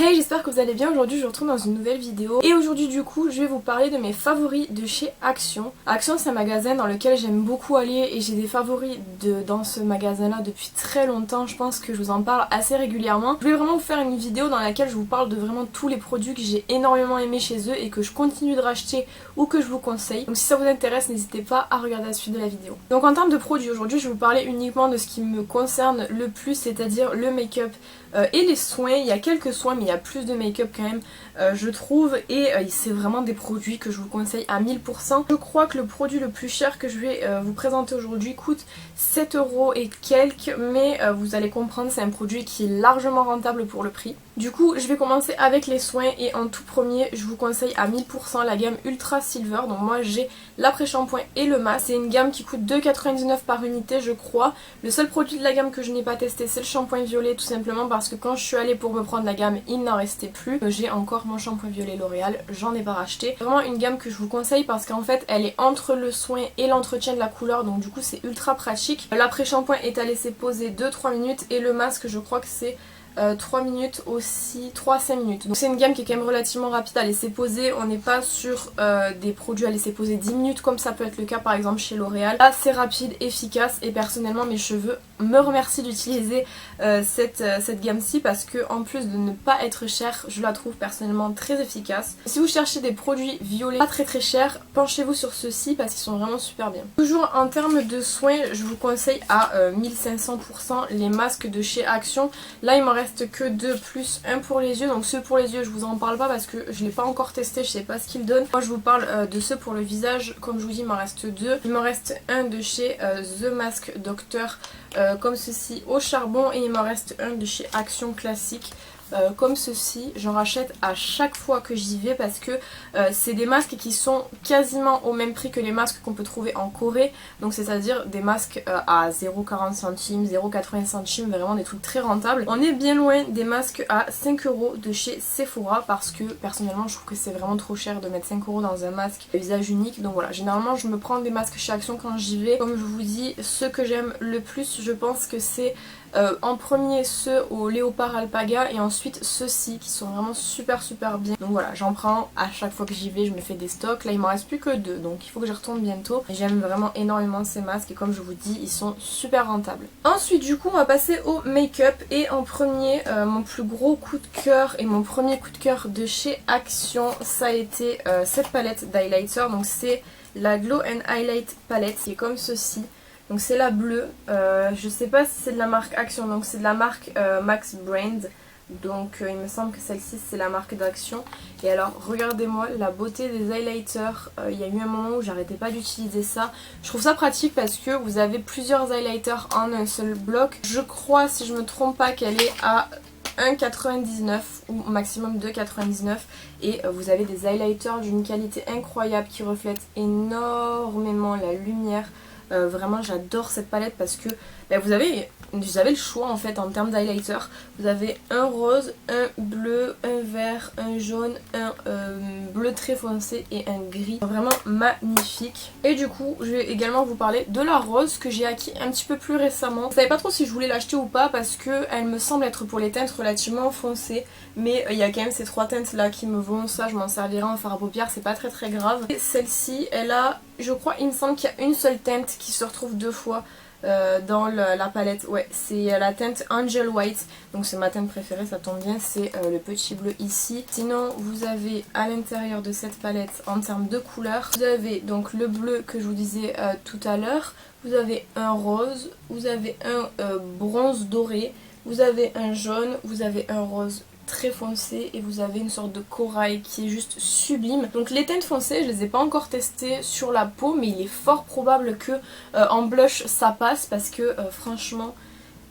Hey, j'espère que vous allez bien. Aujourd'hui je vous retrouve dans une nouvelle vidéo et aujourd'hui du coup je vais vous parler de mes favoris de chez Action. Action, c'est un magasin dans lequel j'aime beaucoup aller et j'ai des favoris dans ce magasin là depuis très longtemps. Je pense que je vous en parle assez régulièrement. Je vais vraiment vous faire une vidéo dans laquelle je vous parle de vraiment tous les produits que j'ai énormément aimé chez eux et que je continue de racheter ou que je vous conseille. Donc si ça vous intéresse, n'hésitez pas à regarder la suite de la vidéo. Donc en termes de produits, aujourd'hui je vais vous parler uniquement de ce qui me concerne le plus, c'est-à-dire le make-up et les soins. Il y a quelques soins mais il y a plus de make-up quand même je trouve, et c'est vraiment des produits que je vous conseille à 1000%. Je crois que le produit le plus cher que je vais vous présenter aujourd'hui coûte 7€ et quelques, mais vous allez comprendre, c'est un produit qui est largement rentable pour le prix. Du coup je vais commencer avec les soins et en tout premier je vous conseille à 1000% la gamme Ultra Silver. Donc moi j'ai l'après-shampoing et le masque. C'est une gamme qui coûte 2,99€ par unité je crois. Le seul produit de la gamme que je n'ai pas testé c'est le shampoing violet, tout simplement parce que quand je suis allée pour me prendre la gamme il n'en restait plus. J'ai encore mon shampoing violet L'Oréal, j'en ai pas racheté. Vraiment une gamme que je vous conseille parce qu'en fait elle est entre le soin et l'entretien de la couleur, donc du coup c'est ultra pratique. L'après-shampoing est à laisser poser 2-3 minutes et le masque je crois que c'est 3 minutes aussi, 3 à 5 minutes. Donc c'est une gamme qui est quand même relativement rapide à laisser poser. On n'est pas sur des produits à laisser poser 10 minutes comme ça peut être le cas par exemple chez L'Oréal. Là c'est rapide, efficace et personnellement mes cheveux me remercient d'utiliser cette gamme-ci parce que en plus de ne pas être chère, je la trouve personnellement très efficace. Si vous cherchez des produits violets pas très chers, penchez-vous sur ceux-ci parce qu'ils sont vraiment super bien. Toujours en termes de soins, je vous conseille à 1500% les masques de chez Action. Là il m'en reste que 2 plus 1 pour les yeux, donc ceux pour les yeux je vous en parle pas parce que je l'ai pas encore testé, je sais pas ce qu'ils donnent. Moi je vous parle de ceux pour le visage, comme je vous dis il m'en reste 2. Il m'en reste un de chez The Mask Doctor comme ceci au charbon et il m'en reste un de chez Action classique. Comme ceci, j'en rachète à chaque fois que j'y vais parce que c'est des masques qui sont quasiment au même prix que les masques qu'on peut trouver en Corée, donc c'est à dire des masques à 0,40 centimes, 0,80 centimes, vraiment des trucs très rentables. On est bien loin des masques à 5€ de chez Sephora parce que personnellement je trouve que c'est vraiment trop cher de mettre 5€ dans un masque à visage unique. Donc voilà, généralement je me prends des masques chez Action quand j'y vais. Comme je vous dis, ceux que j'aime le plus je pense que c'est en premier ceux au léopard alpaga et ensuite ceux-ci qui sont vraiment super bien. Donc voilà, j'en prends à chaque fois que j'y vais, je me fais des stocks. Là il m'en reste plus que 2 donc il faut que j'y retourne bientôt. J'aime vraiment énormément ces masques et comme je vous dis ils sont super rentables. Ensuite du coup on va passer au make-up et en premier mon plus gros coup de cœur et mon premier coup de cœur de chez Action ça a été cette palette d'highlighter. Donc c'est la Glow and Highlight palette, c'est comme ceci. Donc c'est la bleue, je sais pas si c'est de la marque Action, donc c'est de la marque Max Brand. Donc il me semble que celle-ci c'est la marque d'Action. Et alors regardez-moi la beauté des highlighters, il y a eu un moment où j'arrêtais pas d'utiliser ça. Je trouve ça pratique parce que vous avez plusieurs highlighters en un seul bloc. Je crois, si je me trompe pas, qu'elle est à 1,99€ ou maximum 2,99€ et vous avez des highlighters d'une qualité incroyable qui reflètent énormément la lumière. Vraiment j'adore cette palette parce que vous avez le choix en fait en termes d'highlighter. Vous avez un rose, un bleu, un vert, un jaune, un bleu très foncé et un gris. Vraiment magnifique. Et du coup je vais également vous parler de la rose que j'ai acquis un petit peu plus récemment. Je savais pas trop si je voulais l'acheter ou pas parce que elle me semble être pour les teintes relativement foncées. Mais il y a quand même ces 3 teintes là qui me vont, ça je m'en servirai en fard à paupières, c'est pas très grave. Et celle-ci elle a, je crois, il me semble qu'il y a une seule teinte qui se retrouve 2 fois dans la palette. Ouais, c'est la teinte Angel White, donc c'est ma teinte préférée, ça tombe bien, c'est le petit bleu ici. Sinon vous avez à l'intérieur de cette palette en termes de couleurs, vous avez donc le bleu que je vous disais tout à l'heure, vous avez un rose, vous avez un bronze doré, vous avez un jaune, vous avez un rose très foncé et vous avez une sorte de corail qui est juste sublime. Donc les teintes foncées je les ai pas encore testées sur la peau mais il est fort probable que en blush ça passe parce que franchement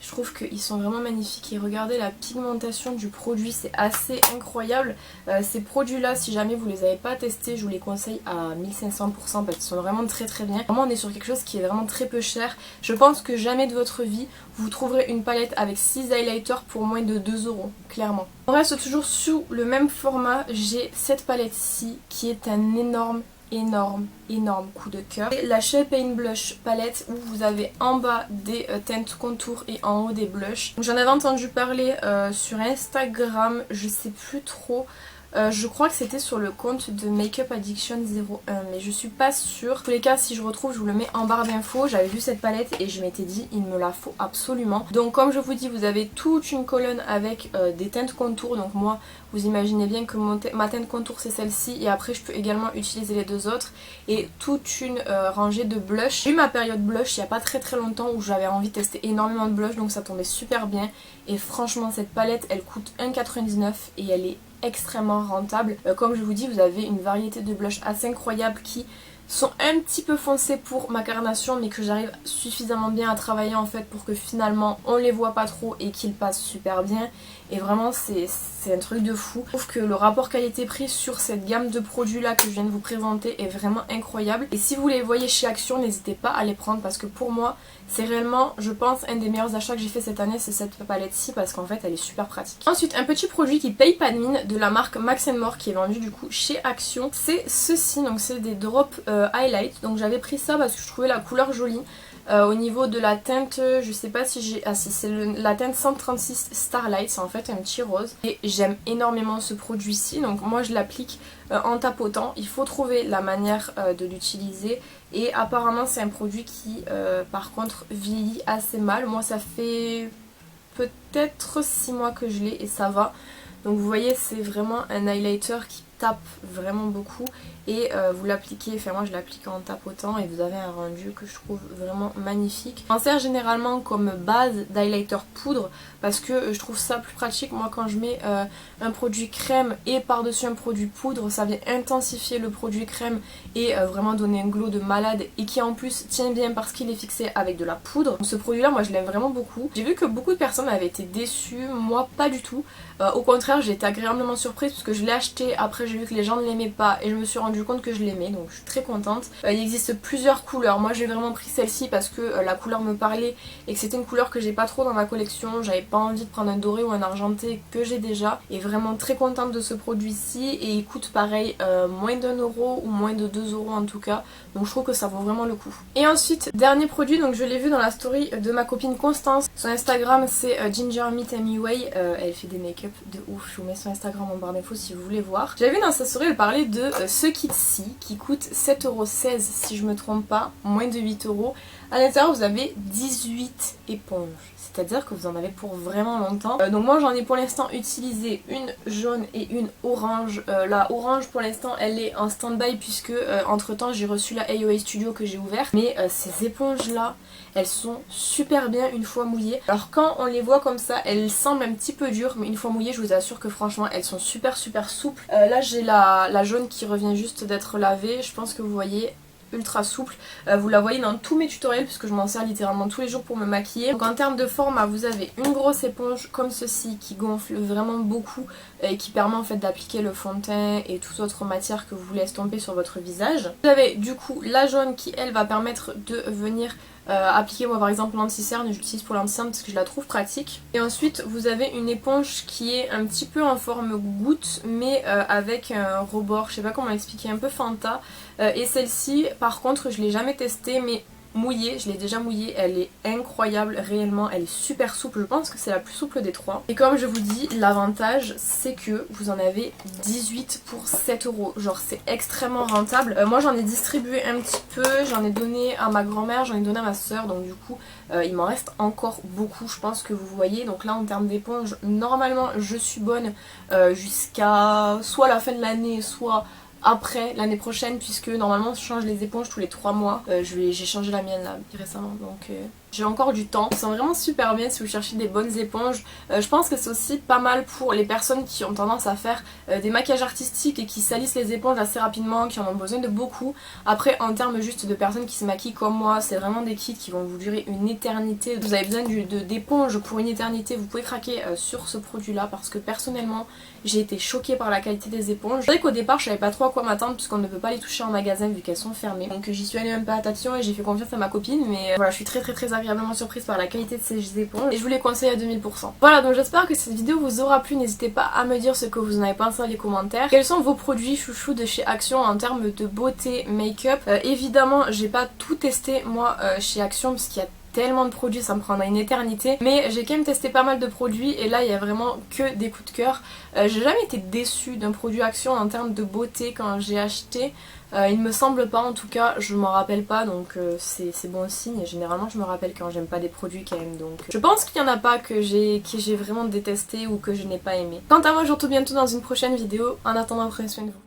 je trouve qu'ils sont vraiment magnifiques et regardez la pigmentation du produit, c'est assez incroyable. Ces produits là si jamais vous les avez pas testés je vous les conseille à 1500% parce qu'ils sont vraiment très bien. Vraiment on est sur quelque chose qui est vraiment très peu cher. Je pense que jamais de votre vie vous trouverez une palette avec 6 highlighters pour moins de 2€, clairement. On reste toujours sous le même format, j'ai cette palette ci qui est un énorme énorme coup de cœur. Et la Shape Paint Blush palette où vous avez en bas des teintes contour et en haut des blushs. J'en avais entendu parler sur Instagram, je sais plus trop. Je crois que c'était sur le compte de Makeup Addiction 01 mais je suis pas sûre. En tous les cas, si je retrouve, je vous le mets en barre d'infos. J'avais vu cette palette et je m'étais dit il me la faut absolument. Donc comme je vous dis, vous avez toute une colonne avec des teintes contour. Donc moi, vous imaginez bien que ma teinte contour c'est celle-ci et après je peux également utiliser les deux autres. Et toute une rangée de blush. J'ai eu ma période blush il n'y a pas très longtemps où j'avais envie de tester énormément de blush, donc ça tombait super bien. Et franchement cette palette elle coûte 1,99 et elle est extrêmement rentable. Comme je vous dis, vous avez une variété de blushs assez incroyables qui sont un petit peu foncés pour ma carnation mais que j'arrive suffisamment bien à travailler en fait pour que finalement on les voit pas trop et qu'ils passent super bien. Et vraiment c'est un truc de fou. Je trouve que le rapport qualité-prix sur cette gamme de produits là que je viens de vous présenter est vraiment incroyable. Et si vous les voyez chez Action, n'hésitez pas à les prendre parce que pour moi c'est réellement, je pense, un des meilleurs achats que j'ai fait cette année, c'est cette palette-ci parce qu'en fait elle est super pratique. Ensuite, un petit produit qui paye pas de mine de la marque Max More qui est vendu du coup chez Action, c'est ceci. Donc c'est des drops highlight. Donc j'avais pris ça parce que je trouvais la couleur jolie. Au niveau de la teinte, je sais pas si j'ai... Ah si, c'est la teinte 136 Starlight, c'est en fait un petit rose. Et j'aime énormément ce produit-ci, donc moi je l'applique en tapotant. Il faut trouver la manière de l'utiliser. Et apparemment c'est un produit qui par contre vieillit assez mal. Moi ça fait peut-être 6 mois que je l'ai et ça va. Donc vous voyez, c'est vraiment un highlighter qui tape vraiment beaucoup et vous l'appliquez, enfin moi je l'applique en tapotant et vous avez un rendu que je trouve vraiment magnifique. Je m'en sers généralement comme base d'highlighter poudre parce que je trouve ça plus pratique. Moi quand je mets un produit crème et par-dessus un produit poudre, ça vient intensifier le produit crème et vraiment donner un glow de malade et qui en plus tient bien parce qu'il est fixé avec de la poudre. Donc, ce produit là moi je l'aime vraiment beaucoup. J'ai vu que beaucoup de personnes avaient été déçues, moi pas du tout. Au contraire, j'ai été agréablement surprise parce que je l'ai acheté, après j'ai vu que les gens ne l'aimaient pas et je me suis rendu compte que je l'aimais, donc je suis très contente. Il existe plusieurs couleurs, moi j'ai vraiment pris celle-ci parce que la couleur me parlait et que c'était une couleur que j'ai pas trop dans ma collection. J'avais pas envie de prendre un doré ou un argenté que j'ai déjà et vraiment très contente de ce produit-ci et il coûte pareil moins d'1 € ou moins de 2 € en tout cas, donc je trouve que ça vaut vraiment le coup. Et ensuite, dernier produit, donc je l'ai vu dans la story de ma copine Constance, son Instagram c'est Ginger Meet MUA, elle fait des make-up de ouf, je vous mets son Instagram en barre d'infos si vous voulez voir. J'avais vu dans sa story elle parlait de ce kit-ci qui coûte 7,16 € si je me trompe pas, moins de 8 €. À l'intérieur vous avez 18 éponges, c'est-à-dire que vous en avez pour vraiment longtemps. Donc moi j'en ai pour l'instant utilisé une jaune et une orange. La orange pour l'instant elle est en stand-by puisque entre temps j'ai reçu la AOA Studio que j'ai ouverte. Mais ces éponges là, elles sont super bien une fois mouillées. Alors quand on les voit comme ça, elles semblent un petit peu dures, mais une fois mouillées je vous assure que franchement elles sont super souples. Là j'ai la jaune qui revient juste d'être lavée, je pense que vous voyez, ultra souple. Vous la voyez dans tous mes tutoriels puisque je m'en sers littéralement tous les jours pour me maquiller. Donc en termes de format, vous avez une grosse éponge comme ceci qui gonfle vraiment beaucoup et qui permet en fait d'appliquer le fond de teint et toute autre matière que vous voulez estomper sur votre visage. Vous avez du coup la jaune qui elle va permettre de venir appliquer, moi par exemple l'anti-cerne, je l'utilise pour l'anti-cerne parce que je la trouve pratique. Et ensuite vous avez une éponge qui est un petit peu en forme goutte mais avec un rebord, je sais pas comment l'expliquer, un peu Fanta. Et celle-ci par contre je l'ai jamais testée mais mouillée, je l'ai déjà mouillée, elle est incroyable réellement, elle est super souple, je pense que c'est la plus souple des trois. Et comme je vous dis, l'avantage c'est que vous en avez 18 pour 7 €, genre c'est extrêmement rentable. Moi j'en ai distribué un petit peu, j'en ai donné à ma grand-mère, j'en ai donné à ma soeur, donc du coup il m'en reste encore beaucoup, je pense que vous voyez. Donc là en termes d'éponge, normalement je suis bonne jusqu'à soit la fin de l'année, soit après l'année prochaine puisque normalement je change les éponges tous les 3 mois. J'ai changé la mienne là récemment donc j'ai encore du temps. Ils sont vraiment super bien si vous cherchez des bonnes éponges. Je pense que c'est aussi pas mal pour les personnes qui ont tendance à faire des maquillages artistiques et qui salissent les éponges assez rapidement, qui en ont besoin de beaucoup. Après en termes juste de personnes qui se maquillent comme moi, c'est vraiment des kits qui vont vous durer une éternité. Vous avez besoin d'éponges pour une éternité, vous pouvez craquer sur ce produit là parce que personnellement j'ai été choquée par la qualité des éponges. C'est vrai qu'au départ je savais pas trop à quoi m'attendre puisqu'on ne peut pas les toucher en magasin vu qu'elles sont fermées. Donc j'y suis allée un peu à tâtillon et j'ai fait confiance à ma copine, mais voilà, je suis très agréablement surprise par la qualité de ces éponges et je vous les conseille à 2000%. Voilà, donc j'espère que cette vidéo vous aura plu. N'hésitez pas à me dire ce que vous en avez pensé dans les commentaires. Quels sont vos produits chouchous de chez Action en termes de beauté, make-up. Évidemment, j'ai pas tout testé moi chez Action parce qu'il y a tellement de produits, ça me prendra une éternité, mais j'ai quand même testé pas mal de produits et là il y a vraiment que des coups de cœur. J'ai jamais été déçue d'un produit Action en termes de beauté quand j'ai acheté. Il me semble pas, en tout cas je m'en rappelle pas, donc c'est bon signe. Et généralement je me rappelle quand j'aime pas des produits quand même, donc je pense qu'il y en a pas que j'ai vraiment détesté ou que je n'ai pas aimé. Quant à moi, je vous retrouve bientôt dans une prochaine vidéo. En attendant, prenez soin de vous.